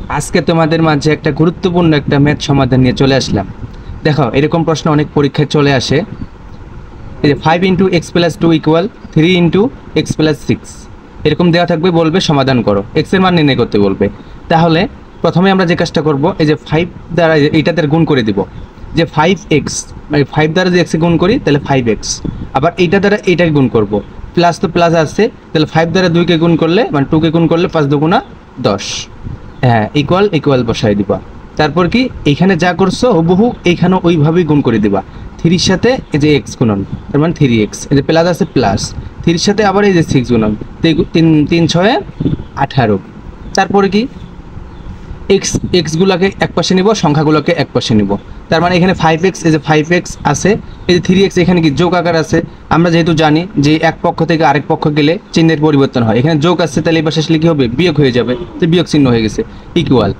আজকে তোমাদের মাঝে একটা গুরুত্বপূর্ণ একটা ম্যাথ সমাধান নিয়ে চলে আসলাম। দেখো, এরকম প্রশ্ন অনেক পরীক্ষায় চলে আসে। এই যে 5 into x plus 2 equal 3 into x plus 6 এরকম দেওয়া থাকবে, বলবে সমাধান করো, এক্স এর মান নির্ণয় করতে বলবে। তাহলে প্রথমে আমরা যে কাজটা করব, এই যে 5 দ্বারা এইটাতে গুণ করে দিব, যে 5x মানে 5 দ্বারা যদি এক্সে গুণ করি তাহলে 5x, আবার এইটা দ্বারা এইটাকে গুণ করব, প্লাস তো প্লাস আসছে, তাহলে 5 দ্বারা 2কে গুণ করলে মানে 2কে গুণ করলে 5 দুগুণা 10, হ্যাঁ ইকুয়াল ইকুয়াল বসাই দিবা। তারপর কি এখানে যা করছো হুবহু এইখানেও ওইভাবেই গুণ করে দিবা। 3-র সাথে এই যে এক্স গুণন, তার মানে 3x, এই যে প্লাস আছে প্লাস, 3-র সাথে আবার এই যে 6 গুণন, 3-6-18। তারপরে কি এক্সগুলোকে এক পাশে নিব, সংখ্যাগুলোকে এক পাশে নিব। তার মানে এখানে 5x, এই যে 5x আছে, এই যে 3x এখানে কি যোগ আকার আছে। আমরা যেহেতু জানি যে এক পক্ষ থেকে আরেক পক্ষ গেলে চিহ্নের পরিবর্তন হয়, এখানে যোগ আসছে, তাহলে এই পাশে আসলে কি হবে, বিয়োগ হয়ে যাবে, তো বিয়োগ চিহ্ন হয়ে গেছে। ইকুয়াল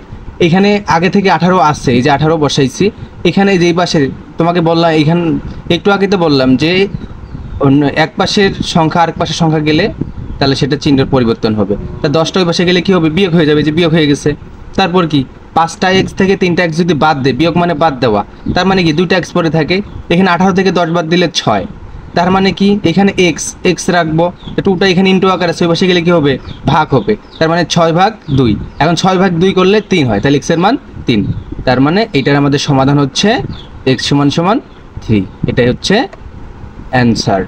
এখানে আগে থেকে 18 আসছে, এই যে 18 বসাইছি। এখানে যেই পাশে তোমাকে বললাম, এইখান একটু আগে তো বললাম যে অন্য এক পাশের সংখ্যা আরেক পাশের সংখ্যা গেলে তাহলে সেটা চিহ্নের পরিবর্তন হবে। তা 10টা ওই পাশে গেলে কি হবে, বিয়োগ হয়ে যাবে, যে বিয়োগ হয়ে গেছে। তারপর কি 5টা এক্স থেকে 3টা এক্স যদি বাদ দেয়, বিয়োগ মানে বাদ দেওয়া, তার মানে কি 2টা এক্স পরে থাকে, এখানে 18 থেকে 10 বাদ দিলে 6, তার মানে কি এখানে এক্স এক্স রাখবো, 2টা এখানে ইন্টু আকার আছে, ওই পাশে গেলে কি হবে, ভাগ হবে, তার মানে 6/2। এখন 6/2 করলে 3 হয়, তাহলে এক্সের মান 3। তার মানে এটার আমাদের সমাধান হচ্ছে এক্স সমান সমান 3। এটাই হচ্ছে অ্যান্সার।